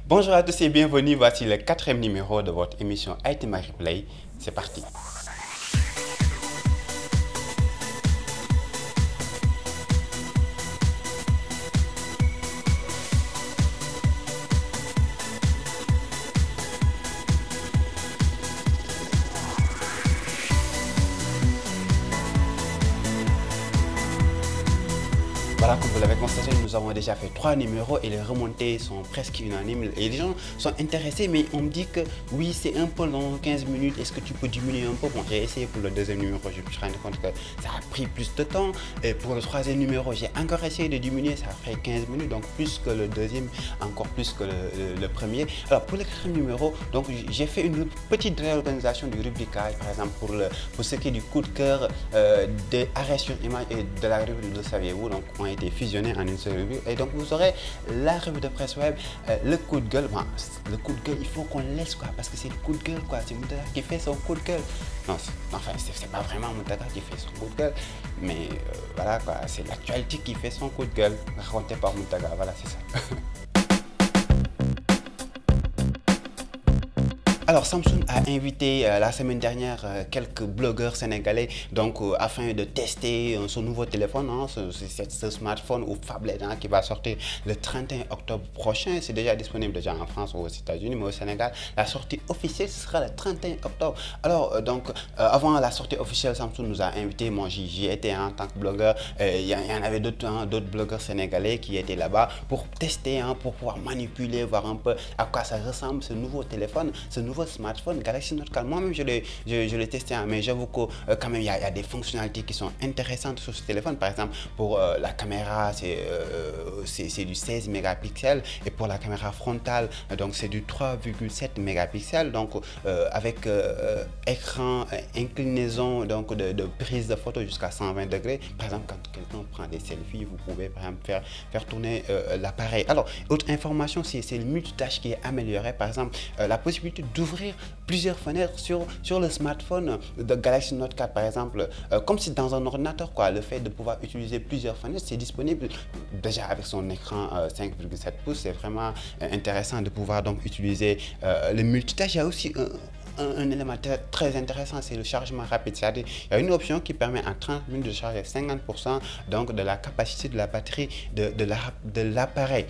Bonjour à tous et bienvenue, voici le quatrième numéro de votre émission iTema Replay. C'est parti. Voilà, comme vous l'avez constaté, nous avons déjà fait 3 numéros et les remontées sont presque unanimes. Et les gens sont intéressés, mais on me dit que oui, c'est un peu long, 15 minutes, est-ce que tu peux diminuer un peu? Bon, j'ai essayé pour le deuxième numéro, je me suis rendu compte que ça a pris plus de temps. Et pour le troisième numéro, j'ai encore essayé de diminuer, ça fait 15 minutes, donc plus que le deuxième, encore plus que le premier. Alors pour le quatrième numéro, donc j'ai fait une petite réorganisation du rubricage, par exemple pour ce qui est du coup de cœur, des arrêts sur image et de la rubrique de saviez-vous, donc ont été fusionnés en une seule rubrique. Et donc vous aurez la revue de presse web, le coup de gueule. Bon, le coup de gueule, il faut qu'on le laisse quoi, parce que c'est le coup de gueule quoi, c'est Moutaga qui fait son coup de gueule. Non, enfin c'est pas vraiment Moutaga qui fait son coup de gueule, mais voilà quoi, c'est l'actualité qui fait son coup de gueule, raconté par Moutaga, voilà c'est ça. Alors Samsung a invité la semaine dernière quelques blogueurs sénégalais donc afin de tester son nouveau téléphone, hein, ce smartphone ou phablette qui va sortir le 31 octobre prochain. C'est déjà disponible déjà en France ou aux États-Unis, mais au Sénégal la sortie officielle sera le 31 octobre. Alors avant la sortie officielle, Samsung nous a invités. Moi j'y étais en tant que blogueur. Il y en avait d'autres blogueurs sénégalais qui étaient là-bas pour tester, pour pouvoir manipuler, voir un peu à quoi ça ressemble ce nouveau téléphone, ce nouveau smartphone Galaxy Note 4. Moi-même je l'ai testé, mais j'avoue que quand même il y a des fonctionnalités qui sont intéressantes sur ce téléphone. Par exemple pour la caméra c'est du 16 mégapixels et pour la caméra frontale donc c'est du 3,7 mégapixels, donc avec écran inclinaison donc de prise de photo jusqu'à 120 degrés. Par exemple quand quelqu'un prend des selfies, vous pouvez par exemple faire tourner l'appareil. Alors autre information, c'est le multitâche qui est amélioré. Par exemple la possibilité d'ouvrir plusieurs fenêtres sur le smartphone de Galaxy Note 4 par exemple, comme si dans un ordinateur quoi. Le fait de pouvoir utiliser plusieurs fenêtres, c'est disponible déjà avec son écran 5,7 pouces. C'est vraiment intéressant de pouvoir donc utiliser le multitâche. Il y a aussi un élément très intéressant, c'est le chargement rapide. C'est-à-dire il y a une option qui permet en 30 minutes de charger 50% donc de la capacité de la batterie de l'appareil.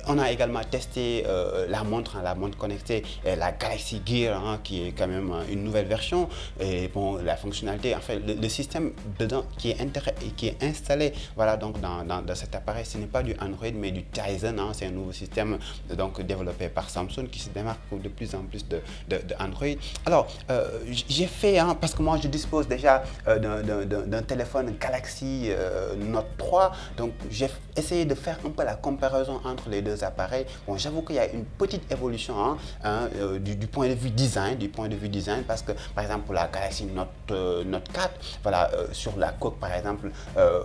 On a également testé la montre connectée, la Galaxy Gear, qui est quand même une nouvelle version. Et bon, la fonctionnalité, enfin le système dedans qui est installé, voilà, donc dans cet appareil, ce n'est pas du Android mais du Tizen. C'est un nouveau système donc développé par Samsung qui se démarque de plus en plus de Android. Alors j'ai fait, parce que moi je dispose déjà d'un téléphone Galaxy Note 3, donc j'ai essayé de faire un peu la comparaison entre les deux appareils. Bon, j'avoue qu'il y a une petite évolution du point de vue design, parce que par exemple pour la Galaxy Note 4, voilà, sur la coque par exemple,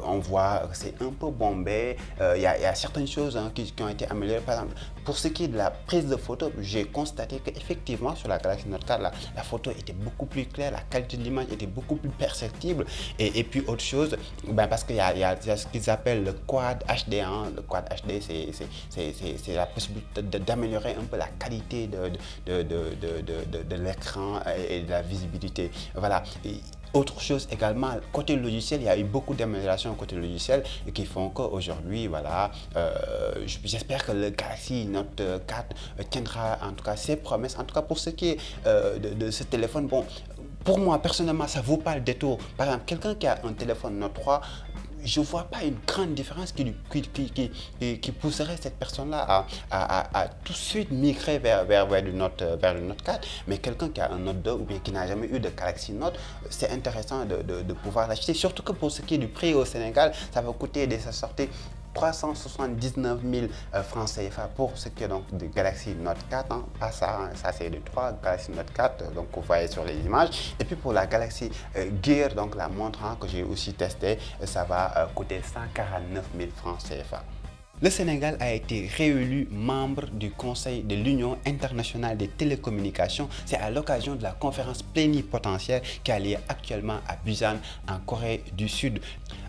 on voit que c'est un peu bombé. Il y a certaines choses qui ont été améliorées. Par exemple pour ce qui est de la prise de photo, j'ai constaté qu'effectivement sur la Galaxy Note 4 la photo était beaucoup plus claire, la qualité de l'image était beaucoup plus perceptible. Et puis autre chose, parce qu'il y a ce qu'ils appellent le Quad HD. Le Quad HD, c'est la possibilité d'améliorer un peu la qualité de l'écran et de la visibilité. Voilà. Autre chose également, côté logiciel, il y a eu beaucoup d'améliorations côté logiciel qui font qu'aujourd'hui, voilà, j'espère que le Galaxy Note 4 tiendra en tout cas ses promesses. En tout cas pour ce qui est de ce téléphone, bon, pour moi personnellement, ça vaut pas le détour. Par exemple, quelqu'un qui a un téléphone Note 3, je ne vois pas une grande différence qui pousserait cette personne-là à tout de suite migrer vers le Note 4. Mais quelqu'un qui a un Note 2 ou bien qui n'a jamais eu de Galaxy Note, c'est intéressant de pouvoir l'acheter. Surtout que pour ce qui est du prix au Sénégal, ça va coûter dès sa sortie 379 000 francs CFA pour ce qui est donc de Galaxy Note 4, pas ça, ça c'est le 3 Galaxy Note 4, donc vous voyez sur les images. Et puis pour la Galaxy Gear, donc la montre que j'ai aussi testé, ça va coûter 149 000 francs CFA. Le Sénégal a été réélu membre du Conseil de l'Union internationale des télécommunications. C'est à l'occasion de la conférence plénipotentiaire qui a lieu actuellement à Busan, en Corée du Sud.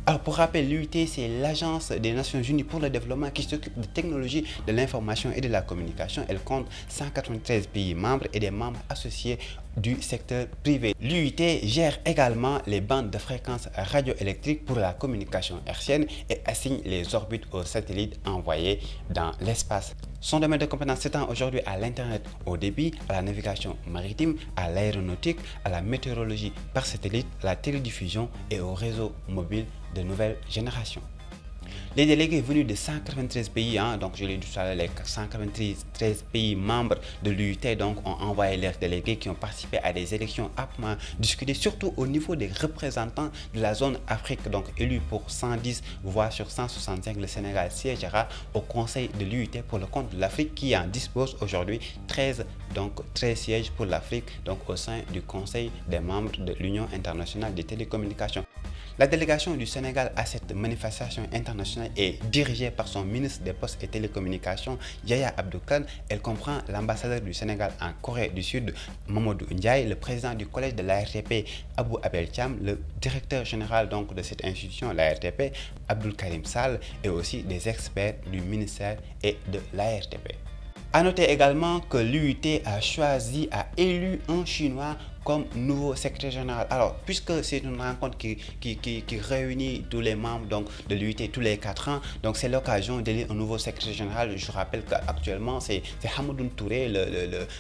Alors, pour rappel, l'UIT, c'est l'Agence des Nations Unies pour le développement qui s'occupe de technologies de l'information et de la communication. Elle compte 193 pays membres et des membres associés du secteur privé. L'UIT gère également les bandes de fréquences radioélectriques pour la communication hertzienne et assigne les orbites aux satellites envoyés dans l'espace. Son domaine de compétence s'étend aujourd'hui à l'Internet haut débit, à la navigation maritime, à l'aéronautique, à la météorologie par satellite, à la télédiffusion et au réseau mobile de nouvelle génération. Les délégués venus de 193 pays, donc je l'ai dit tout à l'heure, les 193 pays membres de l'UIT donc ont envoyé leurs délégués qui ont participé à des élections âprement discutées, surtout au niveau des représentants de la zone Afrique. Donc élu pour 110 voix sur 165, le Sénégal siégera au Conseil de l'UIT pour le compte de l'Afrique qui en dispose aujourd'hui 13 sièges pour l'Afrique donc au sein du Conseil des membres de l'Union internationale des télécommunications. La délégation du Sénégal à cette manifestation internationale est dirigée par son ministre des Postes et Télécommunications, Yaya Abdou Kane. Elle comprend l'ambassadeur du Sénégal en Corée du Sud, Mamadou Ndiaye, le président du collège de l'ARTP, Abou Abel Thiam, le directeur général donc de cette institution, l'ARTP, Abdoul Karim Sall, et aussi des experts du ministère et de l'ARTP. À noter également que l'UIT a élu un Chinois comme nouveau secrétaire général. Alors, puisque c'est une rencontre qui réunit tous les membres donc, de l'UIT tous les 4 ans, donc c'est l'occasion d'élire un nouveau secrétaire général. Je rappelle qu'actuellement, c'est Hamadoun Touré,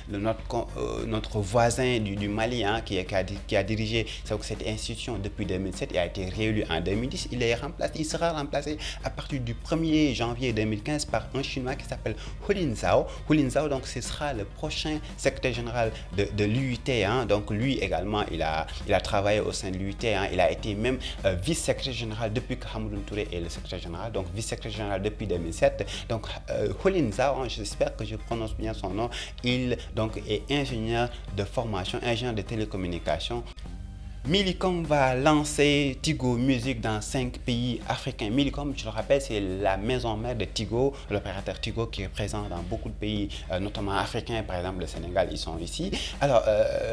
notre voisin du Mali, qui a dirigé cette institution depuis 2007 et a été réélu en 2010. Il sera remplacé à partir du 1er janvier 2015 par un Chinois qui s'appelle Hulin Zhao. Hulin Zhao, donc, ce sera le prochain secrétaire général de l'UIT. Donc, lui également, il a travaillé au sein de l'UIT. Il a été même vice-secrétaire général depuis que Hamadoun Touré est le secrétaire général, donc vice-secrétaire général depuis 2007. Donc, Hulin Zhao, j'espère que je prononce bien son nom, il est ingénieur de formation, ingénieur de télécommunications. Millicom va lancer Tigo Music dans 5 pays africains. Millicom, je le rappelle, c'est la maison mère de Tigo, l'opérateur Tigo qui est présent dans beaucoup de pays, notamment africains, par exemple le Sénégal, ils sont ici. Alors,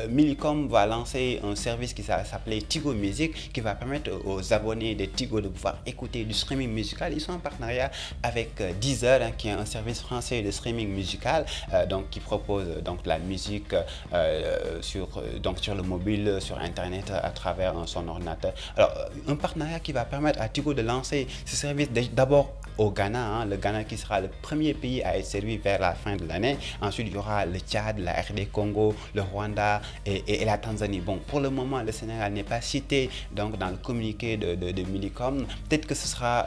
Millicom va lancer un service qui s'appelait Tigo Music, qui va permettre aux abonnés de Tigo de pouvoir écouter du streaming musical. Ils sont en partenariat avec Deezer, qui est un service français de streaming musical, qui propose la musique sur le mobile, sur Internet, à travers son ordinateur. Alors, un partenariat qui va permettre à Tigo de lancer ce service d'abord au Ghana, le Ghana qui sera le premier pays à être servi vers la fin de l'année. Ensuite, il y aura le Tchad, la RD Congo, le Rwanda et la Tanzanie. Bon, pour le moment, le Sénégal n'est pas cité dans le communiqué de Millicom. Peut-être que ce sera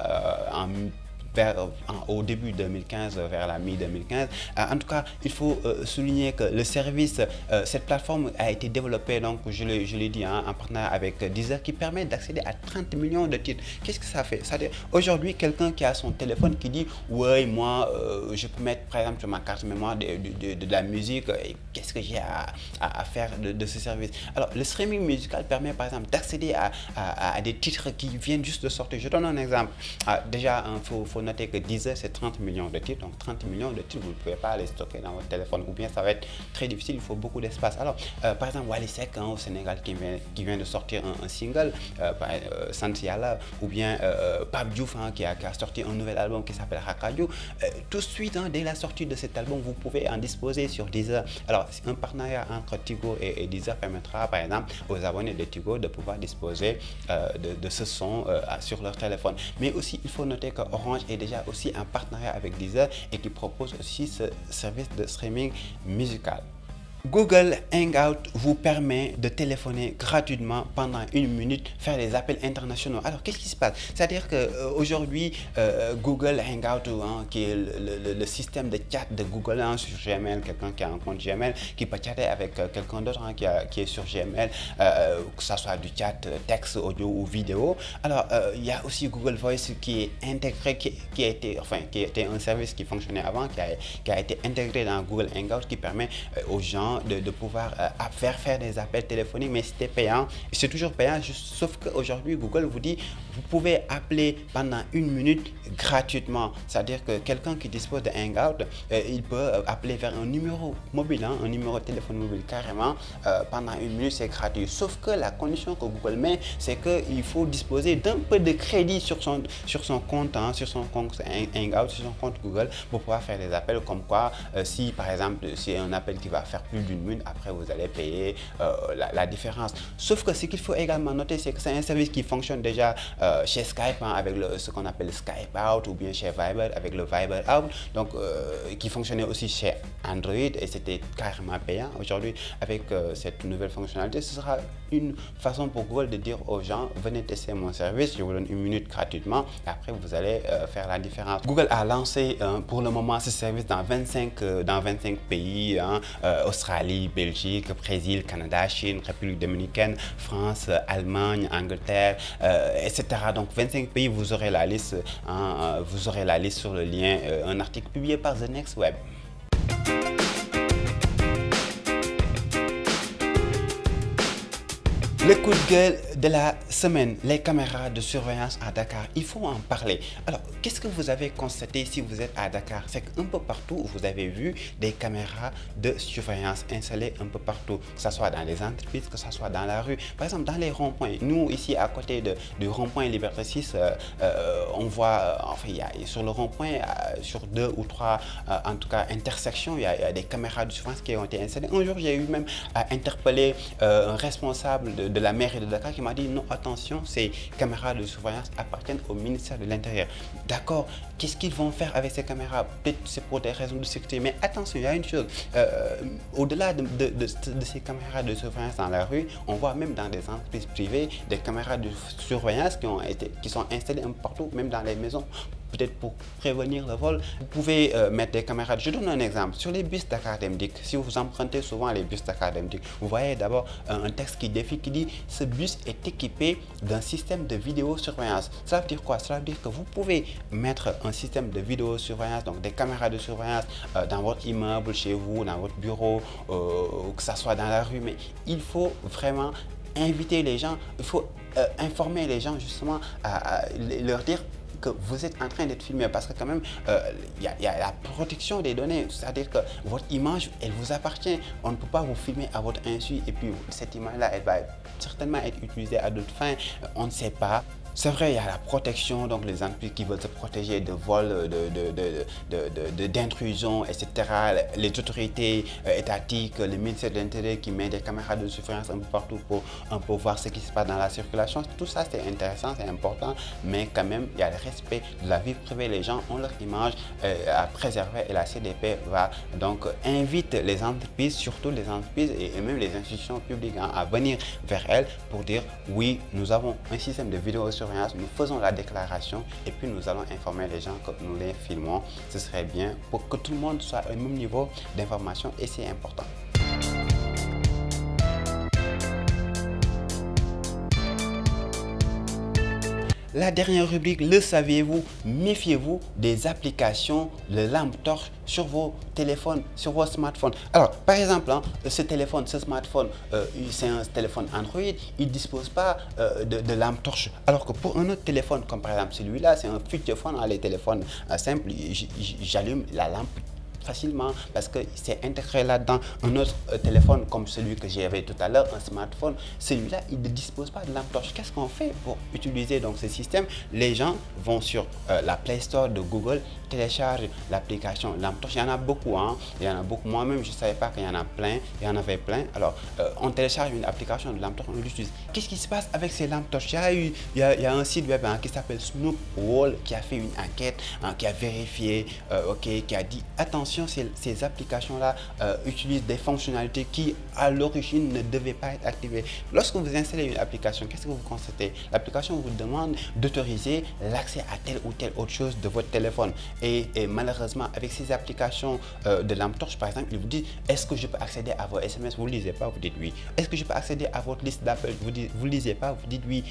au début 2015, vers la mi-2015. En tout cas, il faut souligner que le service, cette plateforme a été développée, donc je l'ai dit, en partenariat avec Deezer, qui permet d'accéder à 30 millions de titres. Qu'est-ce que ça fait? C'est-à-dire, aujourd'hui, quelqu'un qui a son téléphone qui dit « Ouais, moi, je peux mettre, par exemple, sur ma carte mémoire de la musique, qu'est-ce que j'ai à faire de ce service ?» Alors, le streaming musical permet, par exemple, d'accéder à des titres qui viennent juste de sortir. Je donne un exemple. Déjà, il faut noter que Deezer, c'est 30 millions de titres. Donc 30 millions de titres, vous ne pouvez pas les stocker dans votre téléphone, ou bien ça va être très difficile, il faut beaucoup d'espace. Alors, par exemple, Wally Seck au Sénégal qui vient de sortir un single, Santiala, ou bien Pape Diouf qui a sorti un nouvel album qui s'appelle Rakadjo. Tout de suite, dès la sortie de cet album, vous pouvez en disposer sur Deezer. Alors, un partenariat entre Tigo et Deezer permettra, par exemple, aux abonnés de Tigo de pouvoir disposer de ce son sur leur téléphone. Mais aussi, il faut noter que Orange est déjà aussi en partenariat avec Deezer et qui propose aussi ce service de streaming musical. Google Hangout vous permet de téléphoner gratuitement pendant 1 minute, faire des appels internationaux. Alors, qu'est-ce qui se passe? C'est-à-dire qu'aujourd'hui, Google Hangout, qui est le système de chat de Google sur Gmail, quelqu'un qui a un compte Gmail, qui peut chatter avec quelqu'un d'autre qui est sur Gmail, que ce soit du chat, texte, audio ou vidéo. Alors, il y a aussi Google Voice qui est intégré, qui était un service qui fonctionnait avant, qui a été intégré dans Google Hangout, qui permet aux gens hein, de pouvoir faire des appels téléphoniques, mais c'était payant. C'est toujours payant, sauf qu'aujourd'hui, Google vous dit, vous pouvez appeler pendant 1 minute gratuitement. C'est-à-dire que quelqu'un qui dispose de Hangout, il peut appeler vers un numéro mobile, hein, un numéro de téléphone mobile carrément, pendant 1 minute, c'est gratuit. Sauf que la condition que Google met, c'est qu'il faut disposer d'un peu de crédit sur son compte, hein, sur son compte Hangout, sur son compte Google, pour pouvoir faire des appels. Comme quoi, si par exemple, c'est un appel qui va faire plus d'1 minute, après vous allez payer la différence. Sauf que ce qu'il faut également noter, c'est que c'est un service qui fonctionne déjà chez Skype, hein, avec ce qu'on appelle Skype Out, ou bien chez Viber avec le Viber Out, donc qui fonctionnait aussi chez Android et c'était carrément payant. Aujourd'hui, avec cette nouvelle fonctionnalité, ce sera une façon pour Google de dire aux gens, venez tester mon service, je vous donne 1 minute gratuitement et après vous allez faire la différence. Google a lancé pour le moment ce service dans 25 pays, hein, Australie, Belgique, Brésil, Canada, Chine, République dominicaine, France, Allemagne, Angleterre, etc. Donc 25 pays, vous aurez la liste, hein, vous aurez la liste sur le lien, un article publié par The Next Web. Le coup de gueule de la semaine, les caméras de surveillance à Dakar, il faut en parler. Alors, qu'est-ce que vous avez constaté si vous êtes à Dakar? C'est qu'un peu partout, vous avez vu des caméras de surveillance installées un peu partout, que ce soit dans les entreprises, que ce soit dans la rue. Par exemple, dans les ronds-points, nous ici à côté du rond-point Liberté 6, on voit, enfin, sur le rond-point, sur 2 ou 3, en tout cas, intersections, il y a des caméras de surveillance qui ont été installées. Un jour, j'ai eu même à interpeller un responsable de la mairie de Dakar qui m'a dit non, attention, ces caméras de surveillance appartiennent au ministère de l'Intérieur. D'accord, qu'est-ce qu'ils vont faire avec ces caméras? Peut-être c'est pour des raisons de sécurité, mais attention, il y a une chose, au-delà de ces caméras de surveillance dans la rue, on voit même dans des entreprises privées des caméras de surveillance qui sont installées un peu partout, même dans les maisons. Peut-être pour prévenir le vol, vous pouvez mettre des caméras. Je donne un exemple. Sur les bus Dakar Dem Dikk, si vous empruntez souvent les bus Dakar Dem Dikk, vous voyez d'abord un texte qui dit ce bus est équipé d'un système de vidéosurveillance. Cela veut dire quoi? Cela veut dire que vous pouvez mettre un système de vidéosurveillance, donc des caméras de surveillance dans votre immeuble, chez vous, dans votre bureau, que ce soit dans la rue, mais il faut vraiment inviter les gens, il faut informer les gens justement, leur dire que vous êtes en train d'être filmé, parce que quand même il y a la protection des données, c'est-à-dire que votre image, elle vous appartient, on ne peut pas vous filmer à votre insu et puis cette image là, elle va certainement être utilisée à d'autres fins, on ne sait pas. C'est vrai, il y a la protection, donc les entreprises qui veulent se protéger de vol, d'intrusion, etc. Les autorités étatiques, le ministère de l'Intérieur qui met des caméras de surveillance un peu partout pour un peu voir ce qui se passe dans la circulation. Tout ça, c'est intéressant, c'est important, mais quand même, il y a le respect de la vie privée. Les gens ont leur image à préserver et la CDP va donc invite les entreprises, surtout les entreprises et même les institutions publiques, hein, à venir vers elles pour dire oui, nous avons un système de vidéosurveillance. Nous faisons la déclaration et puis nous allons informer les gens que nous les filmons. Ce serait bien pour que tout le monde soit au même niveau d'information et c'est important. La dernière rubrique, le saviez-vous? Méfiez-vous des applications de lampe torche sur vos téléphones, sur vos smartphones. Alors, par exemple, hein, ce smartphone, c'est un téléphone Android, il ne dispose pas de lampe torche. Alors que pour un autre téléphone, comme par exemple celui-là, c'est un feature phone, hein, les téléphones simples, j'allume la lampe facilement parce que c'est intégré là-dedans. Un autre téléphone comme celui que j'avais tout à l'heure, un smartphone, celui-là, il ne dispose pas de lampe torche. Qu'est-ce qu'on fait pour utiliser donc ce système? Les gens vont sur la Play Store de Google, téléchargent l'application lampe torche. Il y en a beaucoup, hein. Il y en a beaucoup. Moi-même, je ne savais pas qu'il y en a plein. Il y en avait plein. Alors, on télécharge une application de lampe torche, on l'utilise. Qu'est-ce qui se passe avec ces lampes torches? Il y a un site web, hein, qui s'appelle Snoop Wall qui a fait une enquête, hein, qui a vérifié, qui a dit attention, ces applications-là utilisent des fonctionnalités qui, à l'origine, ne devaient pas être activées. Lorsque vous installez une application, qu'est-ce que vous constatez? L'application vous demande d'autoriser l'accès à telle ou telle autre chose de votre téléphone. Et malheureusement, avec ces applications de lampe torche, par exemple, il vous dit est-ce que je peux accéder à vos SMS? Vous ne lisez pas, vous dites oui. Est-ce que je peux accéder à votre liste d'appels? Vous ne lisez pas, vous dites oui.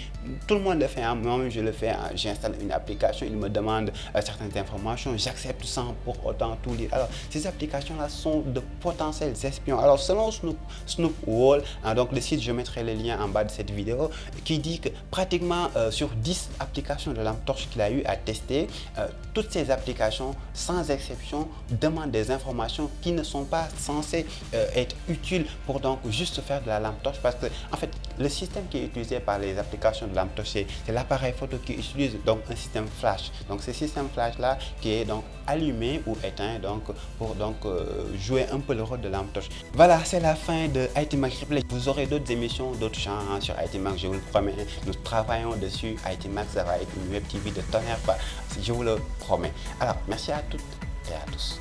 Tout le monde le fait, hein. Moi-même je le fais, hein. J'installe une application, il me demande certaines informations, j'accepte sans pour autant tout lire. Alors, ces applications-là sont de potentiels espions. Alors, selon Snoop Wall, donc le site, je mettrai le lien en bas de cette vidéo, qui dit que pratiquement sur 10 applications de lampe torche qu'il a eu à tester, toutes ces applications, sans exception, demandent des informations qui ne sont pas censées être utiles pour donc juste faire de la lampe torche, parce que en fait le système qui est utilisé par les applications de lampe torche, c'est l'appareil photo qui utilise donc un système flash. Donc ce système flash là qui est donc allumé ou éteint donc pour donc jouer un peu le rôle de lampe torche. Voilà, c'est la fin de IT Mac Replay. Vous aurez d'autres émissions, d'autres champs sur IT Mac, je vous le promets. Nous travaillons dessus. IT Mac, ça va être une web TV de tonnerre, je vous le promets. Alors merci à toutes et à tous.